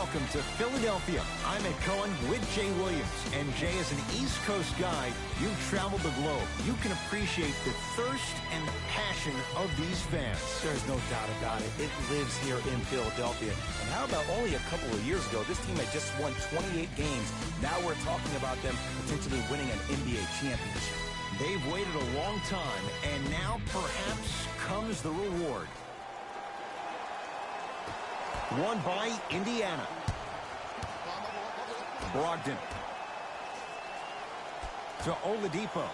welcome to Philadelphia. I'm Ed Cohen with Jay Williams. And Jay, as an East Coast guy, you've traveled the globe. You can appreciate the thirst and passion of these fans. There's no doubt about it. It lives here in Philadelphia. And how about only a couple of years ago, this team had just won 28 games. Now we're talking about them potentially winning an NBA championship. They've waited a long time, and now perhaps comes the reward. Won by Indiana. Brogdon. To Oladipo.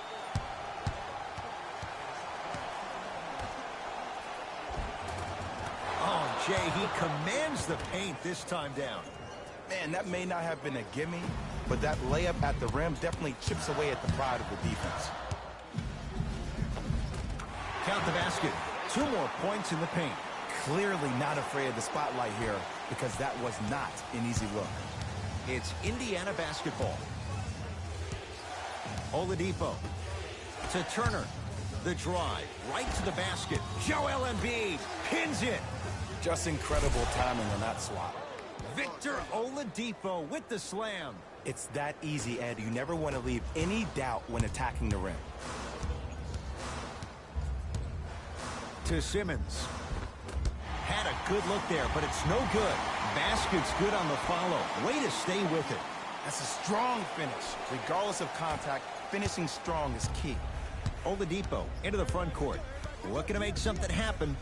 Oh, Jay, he commands the paint this time down. Man, that may not have been a gimme, but that layup at the rim definitely chips away at the pride of the defense. Count the basket. 2 more points in the paint. Clearly not afraid of the spotlight here because that was not an easy look. It's Indiana basketball. Oladipo to Turner. The drive right to the basket. Joel Embiid pins it. Just incredible timing on that swap. Victor Oladipo with the slam. It's that easy, Ed. You never want to leave any doubt when attacking the rim. To Simmons. Had a good look there, but it's no good. Basket's good on the follow. Way to stay with it. That's a strong finish. Regardless of contact, finishing strong is key. Oladipo into the front court. Looking to make something happen.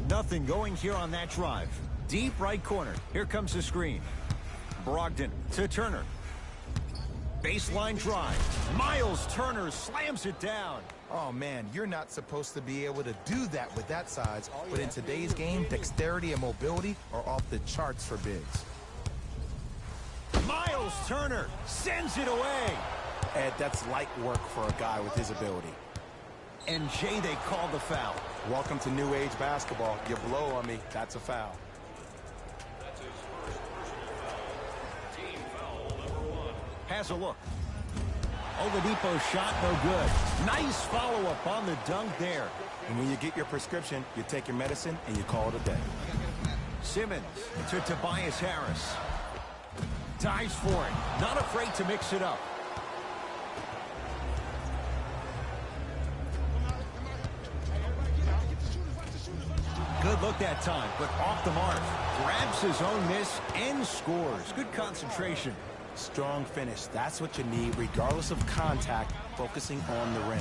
Nothing going here on that drive. Deep right corner. Here comes the screen. Brogdon to Turner. Baseline drive. Miles Turner slams it down. Oh, man, you're not supposed to be able to do that with that size. But in today's game, dexterity and mobility are off the charts for bigs. Miles Turner sends it away. Ed, that's light work for a guy with his ability. And Jay, they call the foul. Welcome to new age basketball. You blow on me, that's a foul. Has a look. Oladipo's shot no good. Nice follow-up on the dunk there. And when you get your prescription, you take your medicine and you call it a day. Simmons to Tobias Harris. Dives for it. Not afraid to mix it up. Good look that time, but off the mark. Grabs his own miss and scores. Good concentration. Strong finish. That's what you need, regardless of contact, focusing on the rim.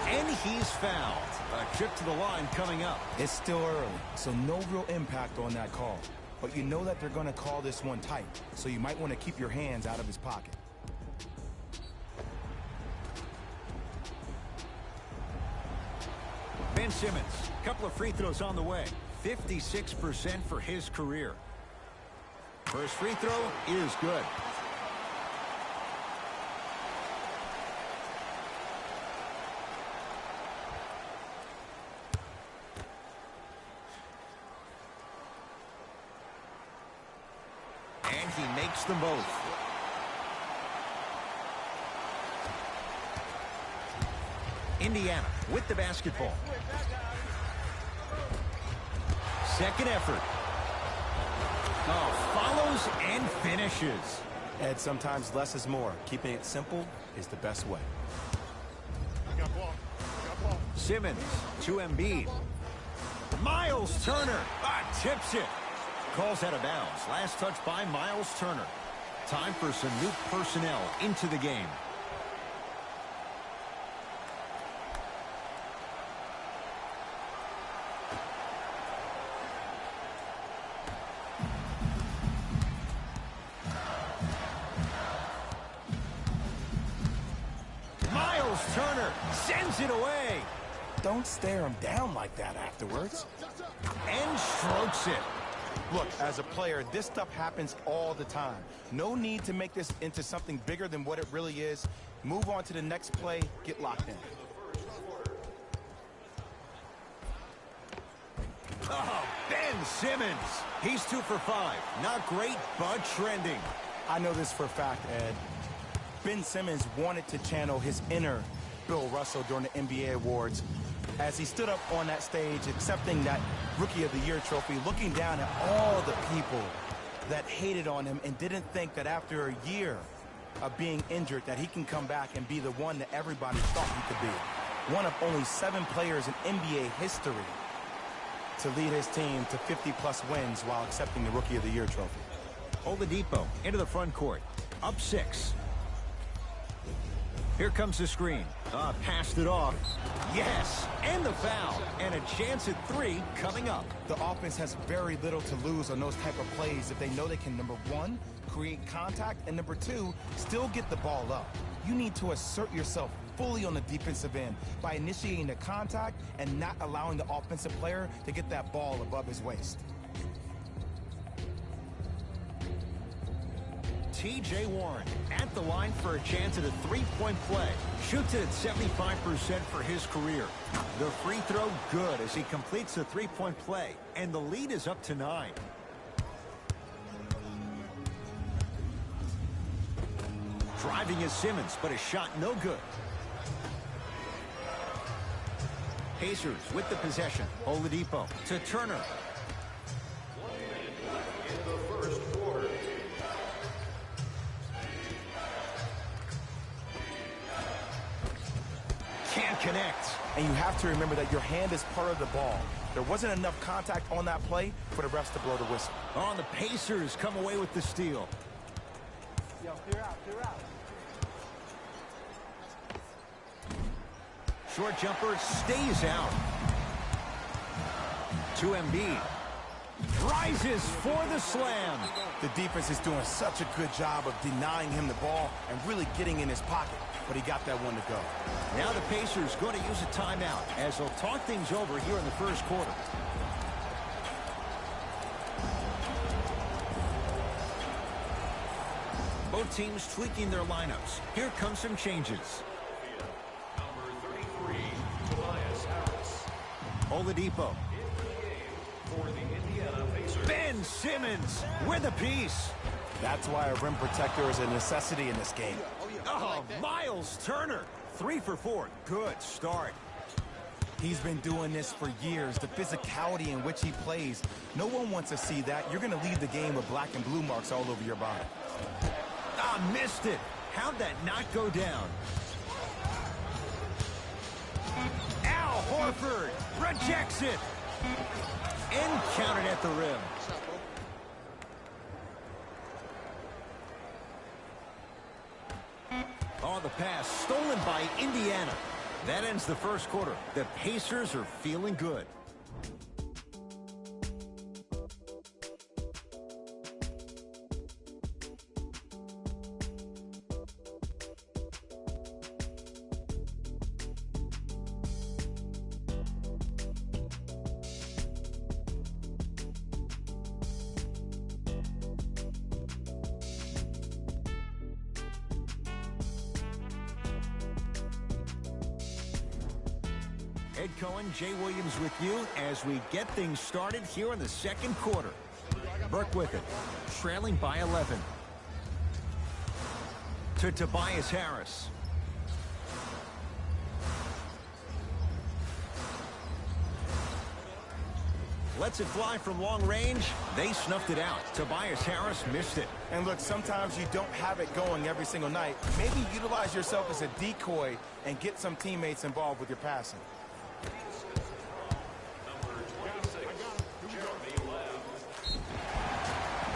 And he's fouled. A trip to the line coming up. It's still early, so no real impact on that call. But you know that they're going to call this one tight, so you might want to keep your hands out of his pocket. Ben Simmons, couple of free throws on the way. 56% for his career. First free throw is good. And he makes them both. Indiana with the basketball. Second effort. Oh, follows and finishes. Ed, sometimes less is more. Keeping it simple is the best way. Simmons to Embiid. Miles Turner tips it. Calls out of bounds. Last touch by Miles Turner. Time for some new personnel into the game. Turner sends it away. Don't stare him down like that afterwards. And strokes it. Look, as a player, this stuff happens all the time. No need to make this into something bigger than what it really is. Move on to the next play, get locked in. Oh, Ben Simmons. He's 2 for 5. Not great, but trending. I know this for a fact, Ed. Ben Simmons wanted to channel his inner Bill Russell during the NBA Awards as he stood up on that stage accepting that Rookie of the Year trophy, looking down at all the people that hated on him and didn't think that after a year of being injured that he can come back and be the one that everybody thought he could be. One of only 7 players in NBA history to lead his team to 50-plus wins while accepting the Rookie of the Year trophy. Oladipo into the front court, up 6. Here comes the screen. Passed it off. Yes, and the foul. And a chance at 3 coming up. The offense has very little to lose on those type of plays if they know they can, number 1, create contact, and number 2, still get the ball up. You need to assert yourself fully on the defensive end by initiating the contact and not allowing the offensive player to get that ball above his waist. T.J. Warren at the line for a chance at a 3-point play. Shoots it at 75% for his career. The free throw good as he completes the 3-point play. And the lead is up to 9. Driving is Simmons, but a shot no good. Pacers with the possession. Oladipo to Turner. Can't connect. And you have to remember that your hand is part of the ball. There wasn't enough contact on that play for the refs to blow the whistle. Oh, the Pacers come away with the steal. Yo, clear out, clear out. Short jumper stays out. To Embiid. Rises for the slam. The defense is doing such a good job of denying him the ball and really getting in his pocket, but he got that one to go. Now the Pacers going to use a timeout as they'll talk things over here in the first quarter. Both teams tweaking their lineups. Here come some changes. Number 33, Tobias Harris. Oladipo. For the Indiana Pacers. Ben Simmons with a piece. That's why a rim protector is a necessity in this game. Oh, Miles Turner. 3 for 4. Good start. He's been doing this for years. The physicality in which he plays. No one wants to see that. You're going to leave the game with black and blue marks all over your body. Missed it. How'd that not go down? Al Horford rejects it. And counted at the rim. Oh, the pass stolen by Indiana. That ends the first quarter. The Pacers are feeling good. Ed Cohen, Jay Williams with you as we get things started here in the second quarter. Burke with it, trailing by 11. To Tobias Harris. Lets it fly from long range. They snuffed it out. Tobias Harris missed it. And look, sometimes you don't have it going every single night. Maybe utilize yourself as a decoy and get some teammates involved with your passing.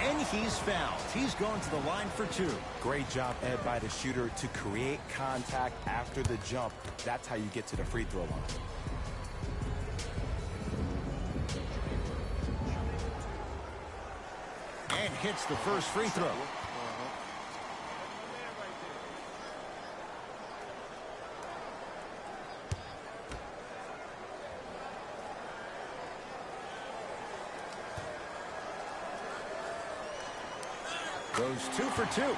And he's fouled. He's going to the line for 2. Great job, Ed, by the shooter to create contact after the jump. That's how you get to the free throw line. And hits the first free throw. Goes 2 for 2.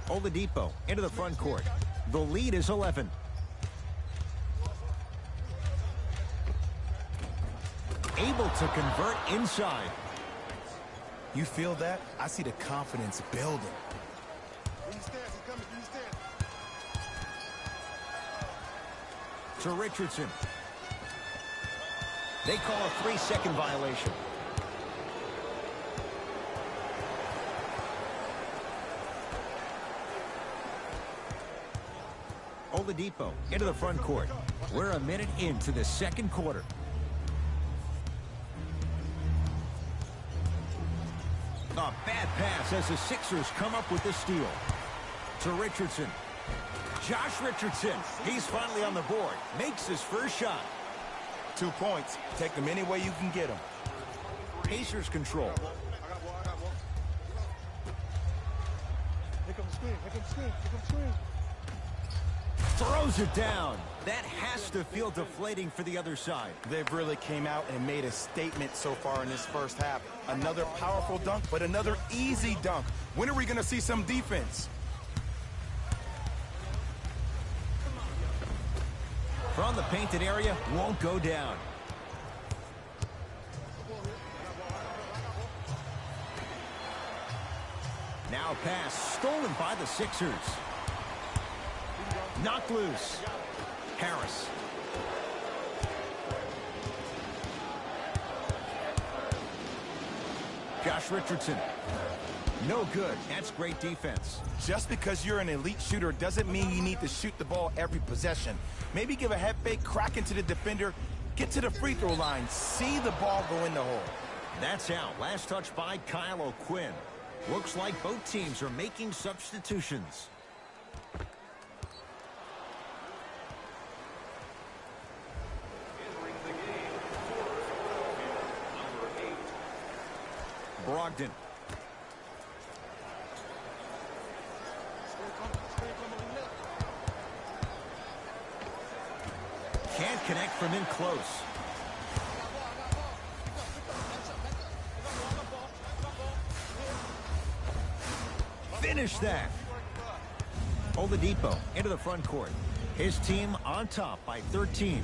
Oladipo into the front court. The lead is 11. Able to convert inside. You feel that? I see the confidence building. To Richardson. They call a 3-second violation. Oladipo into the front court. We're a minute into the second quarter. A bad pass as the Sixers come up with the steal. To Richardson. Josh Richardson. He's finally on the board. Makes his first shot. 2 points. Take them any way you can get them. Pacers control. Here comes the screen. Here comes the screen. Here comes the screen. Throws it down. That has to feel deflating for the other side. They've really came out and made a statement so far in this first half. Another powerful dunk, but another easy dunk. When are we going to see some defense? From the painted area, won't go down. Now pass stolen by the Sixers. Knocked loose. Harris. Josh Richardson. No good. That's great defense. Just because you're an elite shooter doesn't mean you need to shoot the ball every possession. Maybe give a head fake, crack into the defender, get to the free throw line, see the ball go in the hole. That's out. Last touch by Kyle O'Quinn. Looks like both teams are making substitutions. Entering the game for Philadelphia, number 8. Brogdon. Can't connect from in close. Finish that. Oladipo into the front court. His team on top by 13.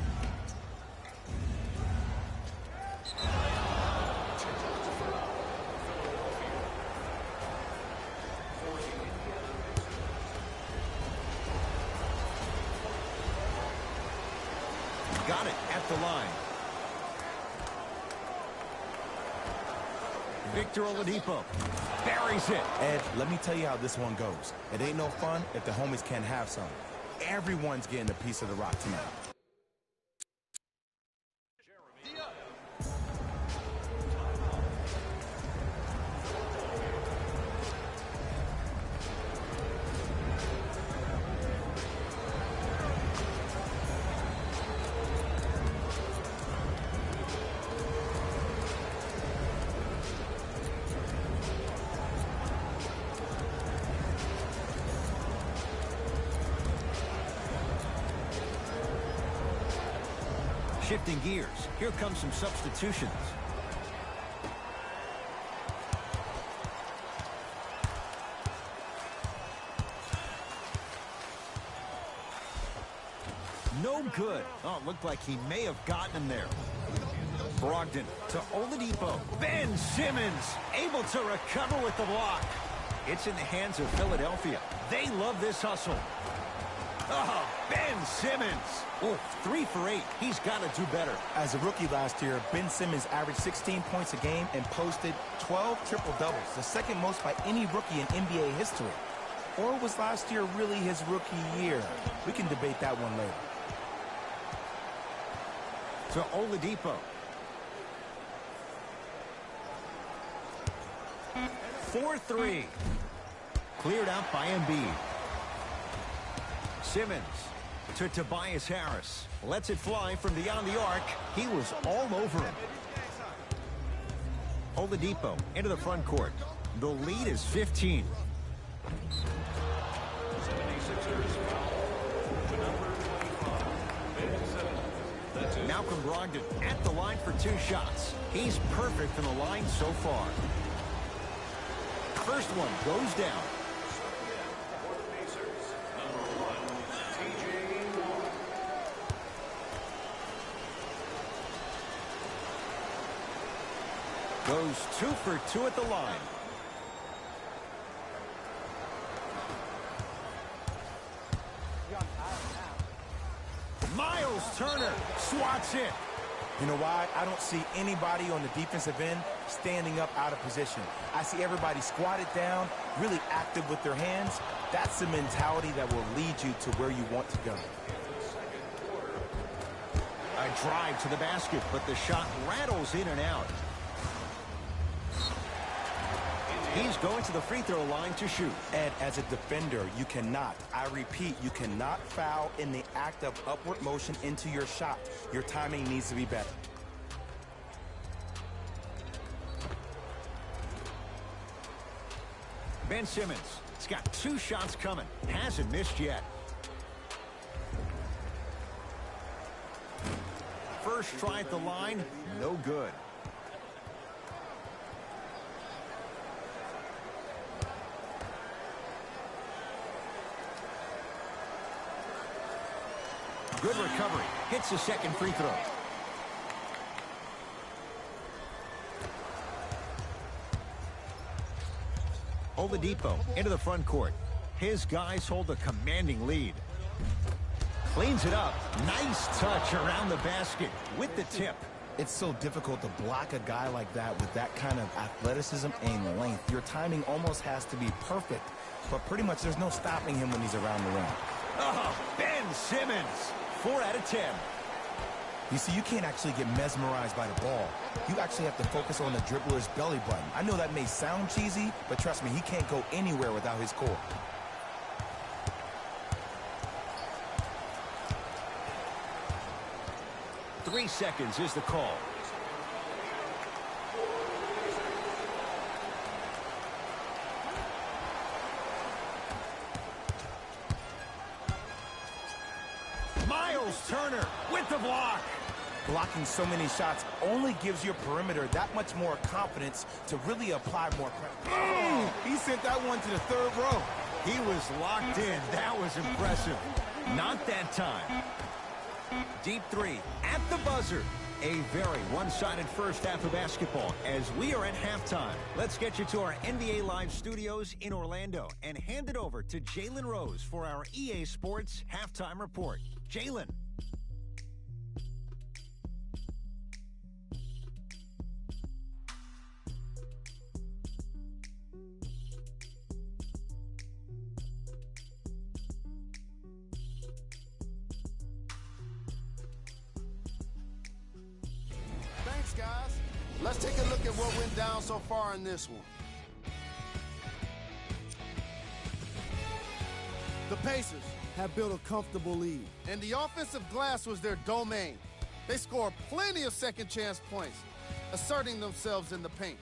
Got it at the line. Victor Oladipo buries it. Ed, let me tell you how this one goes. It ain't no fun if the homies can't have some. Everyone's getting a piece of the rock tonight. Shifting gears. Here comes some substitutions. No good. Oh, it looked like he may have gotten him there. Brogdon to Oladipo. Ben Simmons able to recover with the block. It's in the hands of Philadelphia. They love this hustle. Oh, Ben Simmons. Oh, 3 for 8. He's got to do better. As a rookie last year, Ben Simmons averaged 16 points a game and posted 12 triple-doubles, the second most by any rookie in NBA history. Or was last year really his rookie year? We can debate that one later. To Oladipo. 4-3. Cleared out by Embiid. Simmons to Tobias Harris. Lets it fly from beyond the arc. He was all over him. Oladipo into the front court. The lead is 15. 76ers foul to number 25, Ben Simmons. That's it. Malcolm Brogdon at the line for 2 shots. He's perfect from the line so far. First one goes down. For the Pacers, number 1, T.J. Warren. Goes 2 for 2 at the line. Miles Turner swats it. You know why? I don't see anybody on the defensive end standing up out of position. I see everybody squatted down, really active with their hands. That's the mentality that will lead you to where you want to go. A drive to the basket, but the shot rattles in and out. He's going to the free throw line to shoot. And as a defender, you cannot, I repeat, you cannot foul in the act of upward motion into your shot. Your timing needs to be better. Ben Simmons, he's got 2 shots coming. Hasn't missed yet. First try at the line, no good. Good recovery. Hits the second free throw. Oladipo into the front court. His guys hold a commanding lead. Cleans it up. Nice touch around the basket with the tip. It's so difficult to block a guy like that with that kind of athleticism and length. Your timing almost has to be perfect, but pretty much there's no stopping him when he's around the rim. Oh, Ben Simmons. 4 out of 10. You see, you can't actually get mesmerized by the ball. You actually have to focus on the dribbler's belly button. I know that may sound cheesy, but trust me, he can't go anywhere without his core. Three seconds is the call. Miles Turner with the block. Blocking so many shots only gives your perimeter that much more confidence to really apply more pressure. He sent that one to the third row. He was locked in. That was impressive. Not that time. Deep three at the buzzer. A very one-sided first half of basketball as we are at halftime. Let's get you to our NBA Live studios in Orlando and hand it over to Jalen Rose for our EA Sports Halftime Report. Jalen. Thanks, guys. Let's take a look at what went down so far in this one. The Pacers have built a comfortable lead, and the offensive glass was their domain. They scored plenty of second-chance points, asserting themselves in the paint.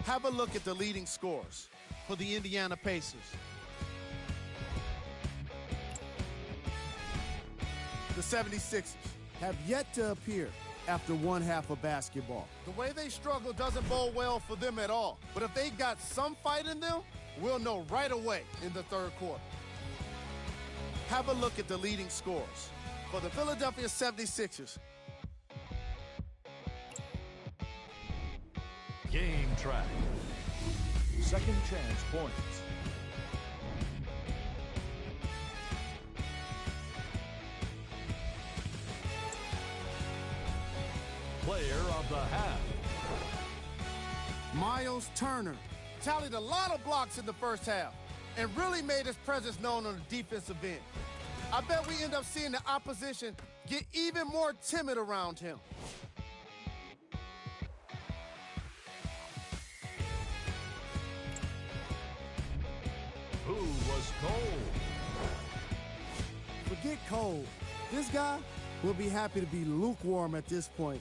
Have a look at the leading scorers for the Indiana Pacers. The 76ers have yet to appear after one half of basketball. The way they struggle doesn't bode well for them at all. But if they got some fight in them, we'll know right away in the third quarter. Have a look at the leading scorers for the Philadelphia 76ers. Game track. Second chance points. Player of the half. Miles Turner tallied a lot of blocks in the first half and really made his presence known on the defensive end. I bet we end up seeing the opposition get even more timid around him. Who was cold? Forget cold. This guy will be happy to be lukewarm at this point.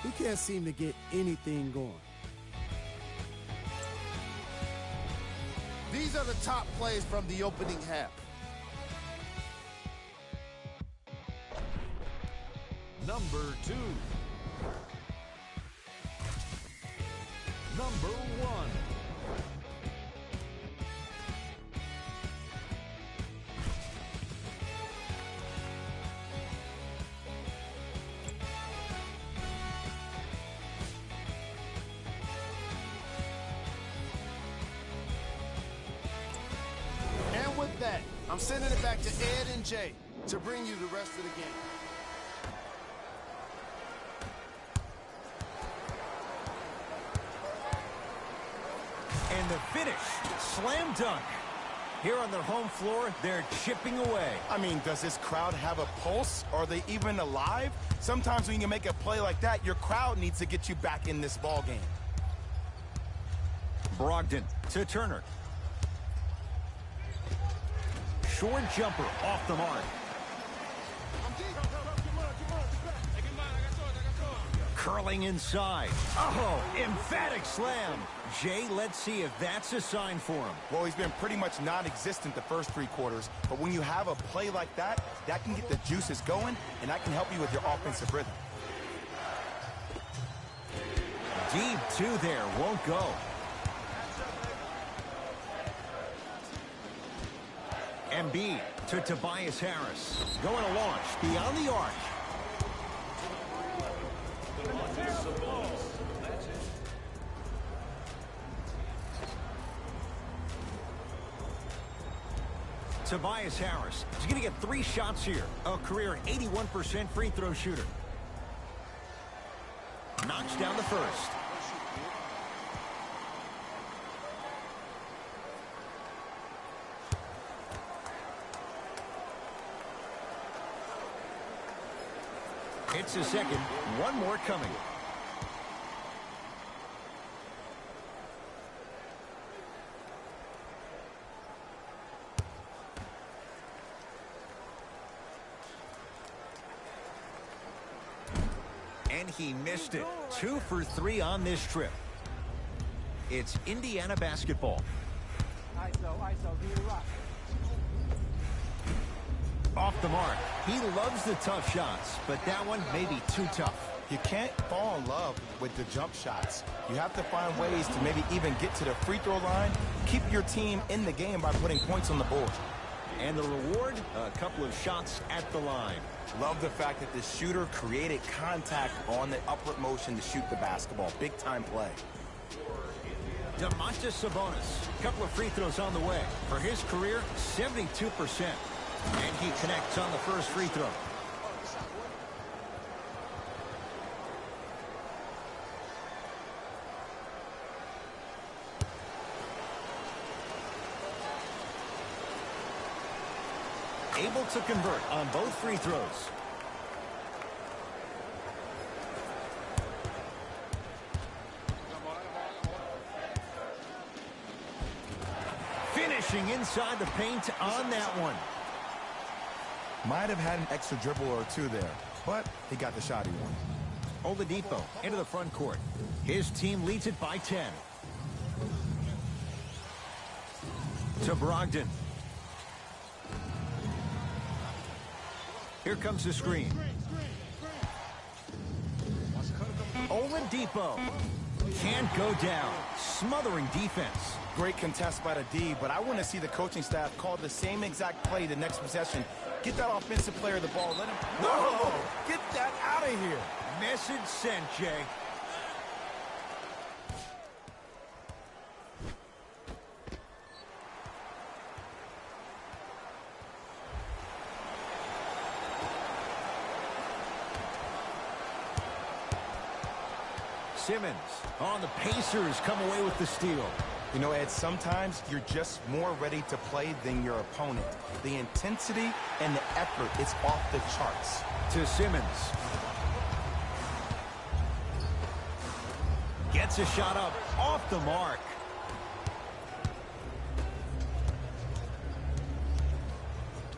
He can't seem to get anything going. These are the top plays from the opening half. Number 2. Number 1. I'm sending it back to Ed and Jay to bring you the rest of the game. And the finish, slam dunk. Here on their home floor, they're chipping away. I mean, does this crowd have a pulse? Are they even alive? Sometimes when you make a play like that, your crowd needs to get you back in this ball game. Brogdon to Turner. Short jumper off the mark. Curling inside. Oh, emphatic slam. Jay, let's see if that's a sign for him. Well, he's been pretty much non-existent the first 3 quarters, but when you have a play like that, that can get the juices going, and that can help you with your offensive rhythm. Deep 2 there, won't go. Embiid to Tobias Harris. Going to launch beyond the arc. Tobias Harris is going to get 3 shots here. A career 81% free throw shooter. Knocks down the first. It's a second. One more coming. And he missed it. 2 for 3 on this trip. It's Indiana basketball. Off the mark. He loves the tough shots, but that one may be too tough. You can't fall in love with the jump shots. You have to find ways to maybe even get to the free throw line, keep your team in the game by putting points on the board. And the reward, a couple of shots at the line. Love the fact that the shooter created contact on the upward motion to shoot the basketball. Big time play. Domantas Sabonis, a couple of free throws on the way. For his career, 72%. And he connects on the first free throw. Able to convert on both free throws. Finishing inside the paint on that one. Might have had an extra dribble or 2 there, but he got the shot he wanted. Oladipo into the front court. His team leads it by 10. To Brogdon. Here comes the screen. Oladipo can't go down. Smothering defense. Great contest by the D, but I want to see the coaching staff call the same exact play the next possession. Get that offensive player the ball. Let him... Whoa! Get that out of here. Message sent, Jay. Simmons on the Pacers come away with the steal. You know, Ed, sometimes you're just more ready to play than your opponent. The intensity and the effort is off the charts. To Simmons. Gets a shot up off the mark.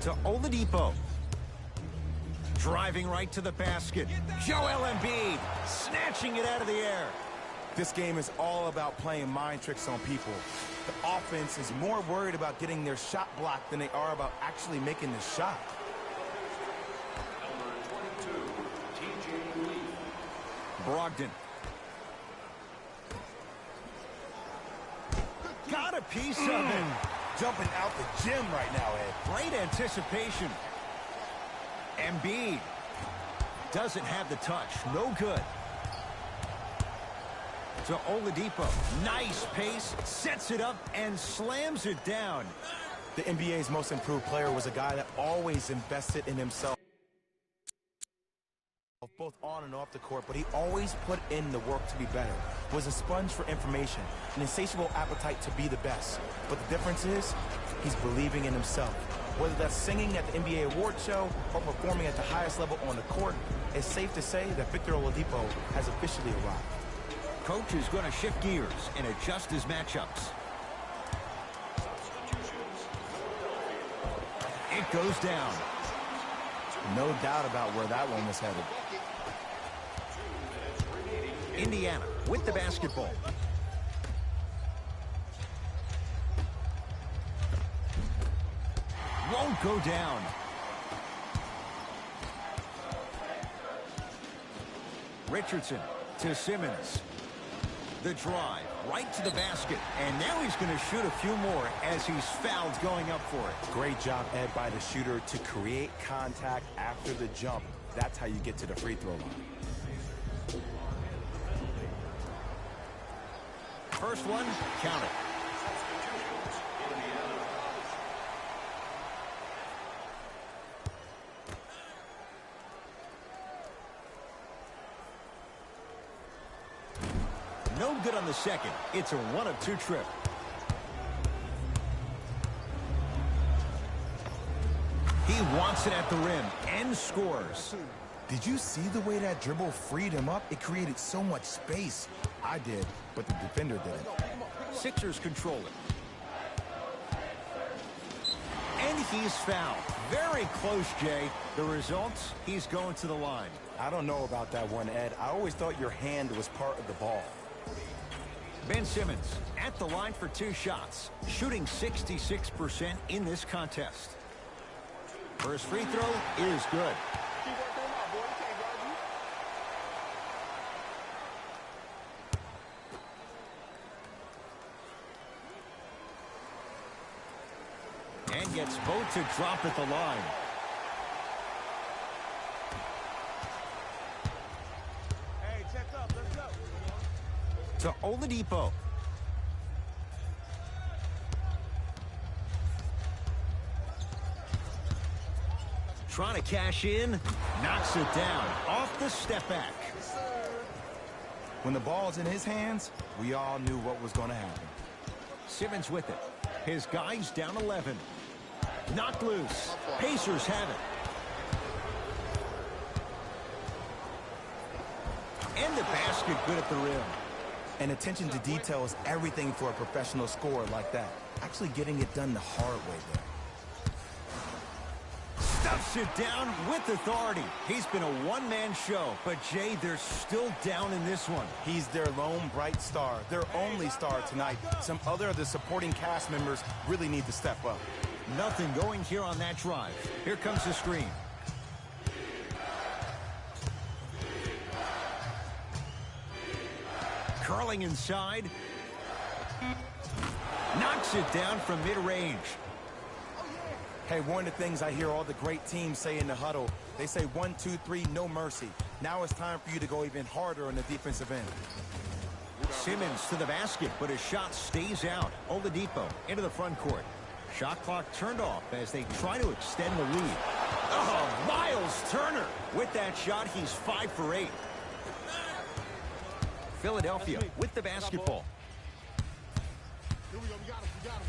To Oladipo. Driving right to the basket. Joel Embiid snatching it out of the air. This game is all about playing mind tricks on people. The offense is more worried about getting their shot blocked than they are about actually making the shot. Brogdon. Got a piece of it. Jumping out the gym right now, Ed. Great anticipation. Embiid doesn't have the touch. No good. To Oladipo. Nice pace. Sets it up and slams it down. The NBA's most improved player was a guy that always invested in himself, both on and off the court, but he always put in the work to be better, was a sponge for information, an insatiable appetite to be the best. But the difference is, he's believing in himself. Whether that's singing at the NBA award show or performing at the highest level on the court, it's safe to say that Victor Oladipo has officially arrived. Coach is going to shift gears and adjust his matchups. It goes down. No doubt about where that one was headed. Indiana with the basketball. Won't go down. Richardson to Simmons. The drive right to the basket. And now he's going to shoot a few more as he's fouled going up for it. Great job, Ed, by the shooter to create contact after the jump. That's how you get to the free throw line. First one, count it. No good on the second. It's a 1-of-2 trip. He wants it at the rim and scores. Did you see the way that dribble freed him up? It created so much space. I did, but the defender didn't. Sixers control it. And he's fouled. Very close, Jay. The results, he's going to the line. I don't know about that one, Ed. I always thought your hand was part of the ball. Ben Simmons at the line for 2 shots, shooting 66% in this contest. First free throw is good. And gets both to drop at the line. Hey, check up. Let's go. To Oladipo. Trying to cash in. Knocks it down. Off the step back. When the ball's in his hands, we all knew what was going to happen. Simmons with it. His guy's down 11. Knocked loose. Pacers have it. And the basket good at the rim. And attention to detail is everything for a professional scorer like that. Actually getting it done the hard way there. Stuffs it down with authority. He's been a one-man show, but Jay, they're still down in this one. He's their lone bright star, their only star tonight. Some other of the supporting cast members really need to step up. Nothing going here on that drive. Here comes the screen. Curling inside. Knocks it down from mid-range. Hey, one of the things I hear all the great teams say in the huddle, they say 1, 2, 3, no mercy. Now it's time for you to go even harder on the defensive end. Simmons to the basket, but his shot stays out. Oladipo into the front court. Shot clock turned off as they try to extend the lead. Oh, Miles Turner. With that shot, he's 5 for 8. Philadelphia with the basketball. Here we go. We got him.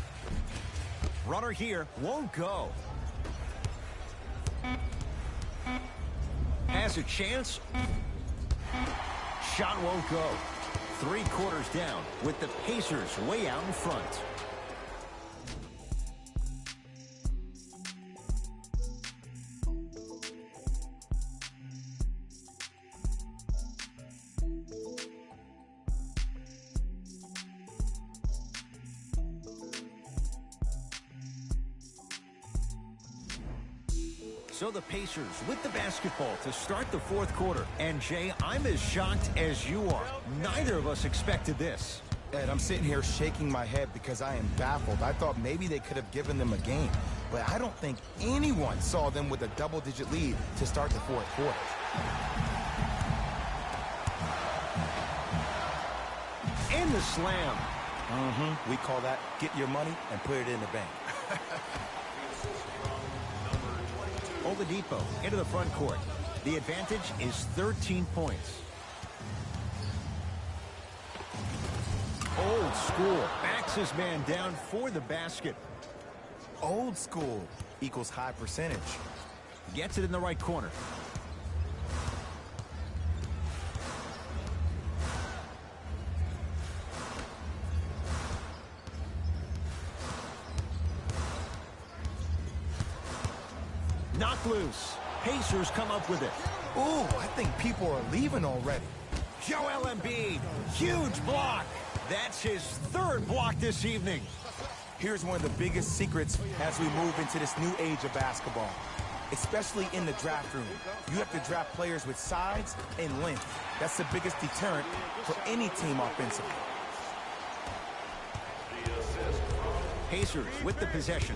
Runner here won't go. Has a chance. Shot won't go. 3 quarters down with the Pacers way out in front. So the Pacers with the basketball to start the 4th quarter. And, Jay, I'm as shocked as you are. Neither of us expected this. Ed, I'm sitting here shaking my head because I am baffled. I thought maybe they could have given them a game, but I don't think anyone saw them with a double-digit lead to start the 4th quarter. And the slam. We call that get your money and put it in the bank. Oladipo into the front court. The advantage is 13 points. Old school. Backs his man down for the basket. Old school equals high percentage. Gets it in the right corner. Knocked loose. Pacers come up with it. Ooh, I think people are leaving already. Joel Embiid, huge block. That's his third block this evening. Here's one of the biggest secrets as we move into this new age of basketball, especially in the draft room. You have to draft players with size and length. That's the biggest deterrent for any team offensively. Pacers with the possession.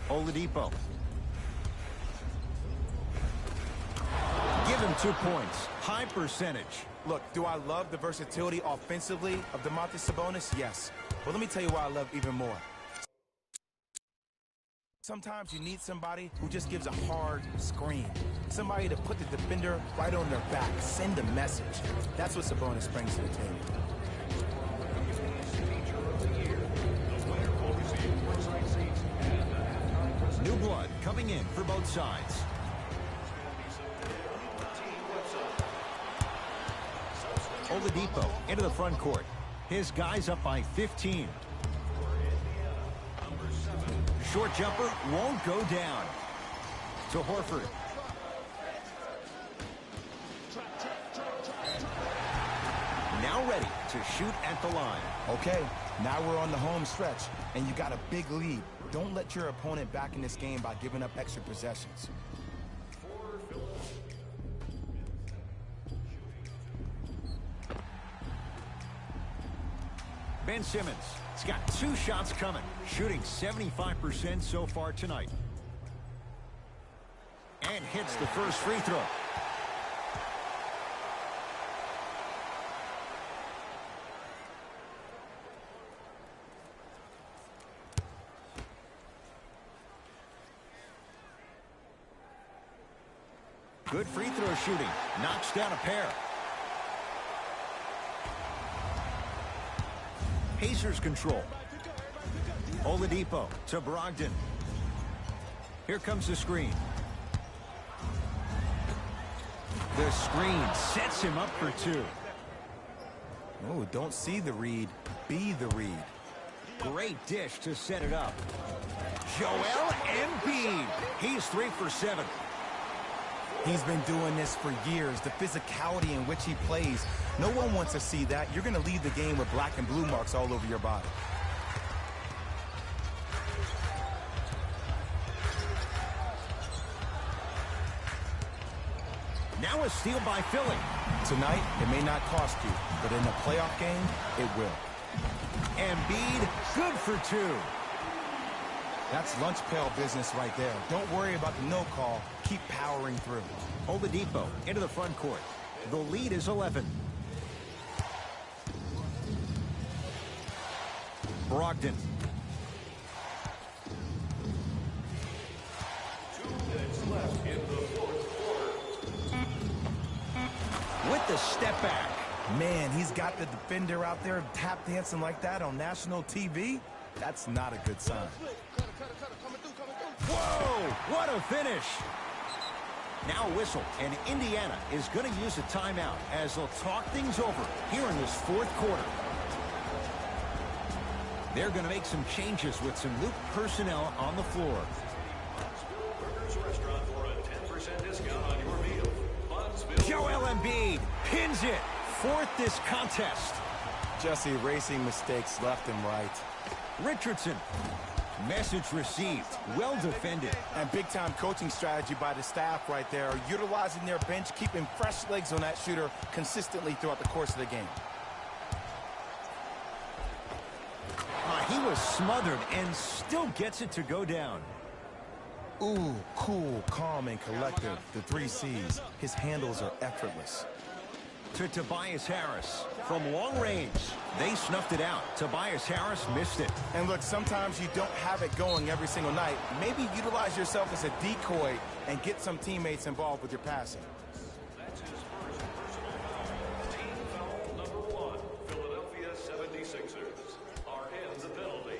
Oladipo. Give him 2 points. High percentage. Look, do I love the versatility offensively of Domantas Sabonis? Yes. But let me tell you why I love even more. Sometimes you need somebody who just gives a hard screen. Somebody to put the defender right on their back. Send a message. That's what Sabonis brings to the table. New blood coming in for both sides. Oladipo into the front court. His guys up by 15. Short jumper won't go down. To Horford. Now ready to shoot at the line. Okay, now we're on the home stretch, and you got a big lead. Don't let your opponent back in this game by giving up extra possessions. Ben Simmons has got 2 shots coming, shooting 75% so far tonight. And hits the first free throw. Good free throw shooting. Knocks down a pair. Pacers control. Oladipo to Brogdon. Here comes the screen. The screen sets him up for 2. Oh, don't see the read. Be the read. Great dish to set it up. Joel Embiid. He's 3 for 7. He's been doing this for years. The physicality in which he plays. No one wants to see that. You're going to leave the game with black and blue marks all over your body. Now a steal by Philly. Tonight, it may not cost you, but in a playoff game, it will. Embiid, good for 2. That's lunch pail business right there. Don't worry about the no call. Keep powering through. Oladipo into the front court. The lead is 11. Brogdon. 2 minutes left in the fourth quarter. With the step back. Man, he's got the defender out there tap dancing like that on national TV. That's not a good sign. Whoa, what a finish. Now a whistle, and Indiana is going to use a timeout as they'll talk things over here in this fourth quarter. They're going to make some changes with some new personnel on the floor. Burgers Restaurant for a 10% discount on your meal. Bunsville. Joel Embiid pins it. 4th this contest. Just erasing mistakes left and right. Richardson. Message received. Well defended. And big-time coaching strategy by the staff right there, utilizing their bench, keeping fresh legs on that shooter consistently throughout the course of the game. He was smothered and still gets it to go down. Ooh, cool, calm, and collective. The 3 C's. His handles are effortless. to Tobias Harris. From long range, they snuffed it out. Tobias Harris missed it. And look, sometimes you don't have it going every single night. Maybe utilize yourself as a decoy and get some teammates involved with your passing. That's his first personal foul. Team foul number 1. Philadelphia 76ers are in the penalty.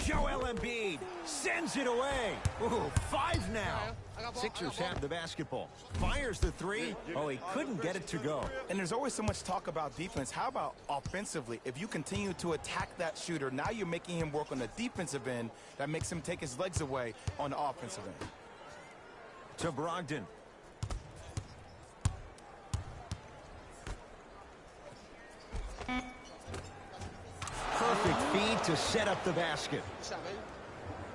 Joel Embiid sends it away. Ooh, 5 now. Sixers have the basketball. Fires the 3. Oh, he couldn't get it to go. And there's always so much talk about defense. How about offensively? If you continue to attack that shooter, now you're making him work on the defensive end. That makes him take his legs away on the offensive end. To Brogdon. Perfect feed to set up the basket.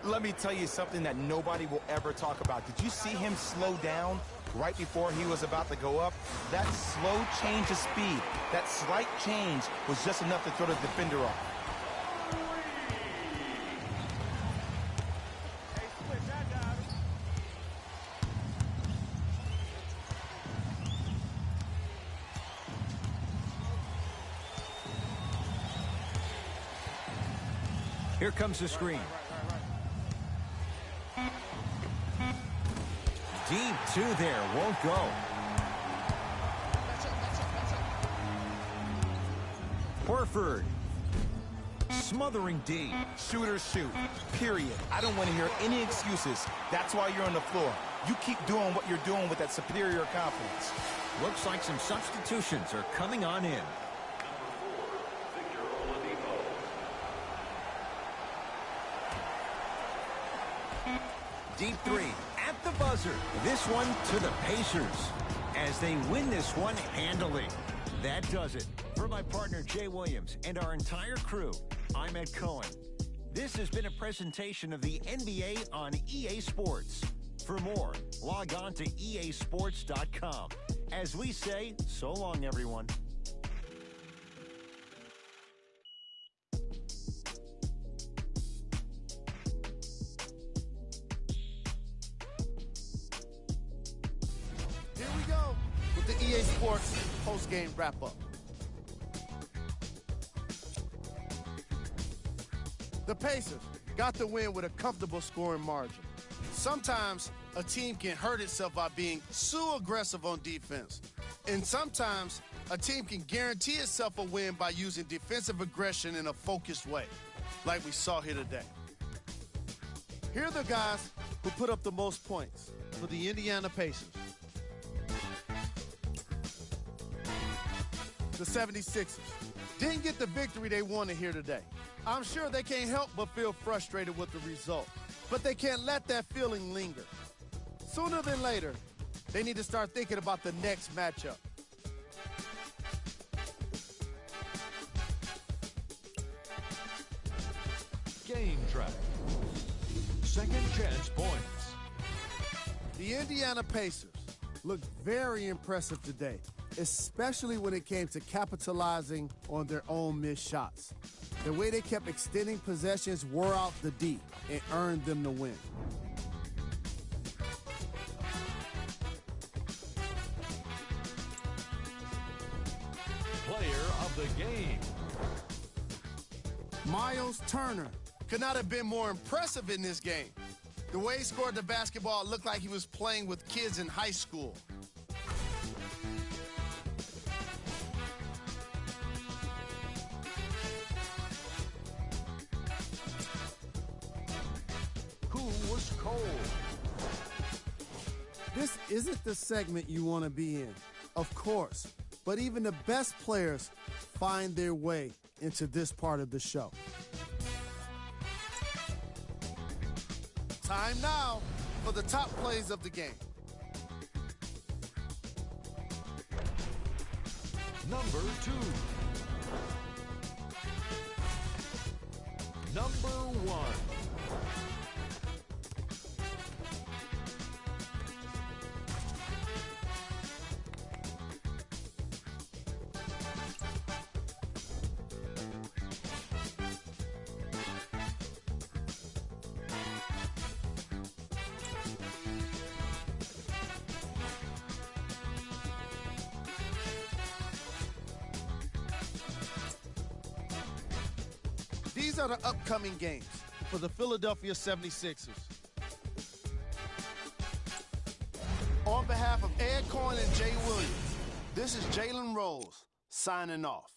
Let me tell you something that nobody will ever talk about. Did you see him slow down right before he was about to go up? That slow change of speed, that slight change was just enough to throw the defender off. Here comes the screen. Deep 2 there, won't go. Horford. Smothering D. Shooters shoot, period. I don't want to hear any excuses. That's why you're on the floor. You keep doing what you're doing with that superior confidence. Looks like some substitutions are coming on in. Deep 3 at the buzzer. This one to the Pacers as they win this one handily. That does it. For my partner Jay Williams and our entire crew, I'm Ed Cohen. This has been a presentation of the NBA on EA Sports. For more, log on to easports.com. As we say, so long, everyone. Here we go with the EA Sports post-game wrap-up. The Pacers got the win with a comfortable scoring margin. Sometimes a team can hurt itself by being so aggressive on defense. And sometimes a team can guarantee itself a win by using defensive aggression in a focused way, like we saw here today. Here are the guys who put up the most points for the Indiana Pacers. The 76ers didn't get the victory they wanted here today. I'm sure they can't help but feel frustrated with the result, but they can't let that feeling linger. Sooner than later, they need to start thinking about the next matchup. Game track. Second chance points. The Indiana Pacers looked very impressive today, especially when it came to capitalizing on their own missed shots. The way they kept extending possessions wore out the D and earned them the win. Player of the game. Miles Turner could not have been more impressive in this game. The way he scored the basketball looked like he was playing with kids in high school. Who was cold? This isn't the segment you want to be in, of course, but even the best players find their way into this part of the show. Time now for the top plays of the game. Number 2. Number 1. These are the upcoming games for the Philadelphia 76ers. On behalf of Ed Coyne and Jay Williams, this is Jalen Rose signing off.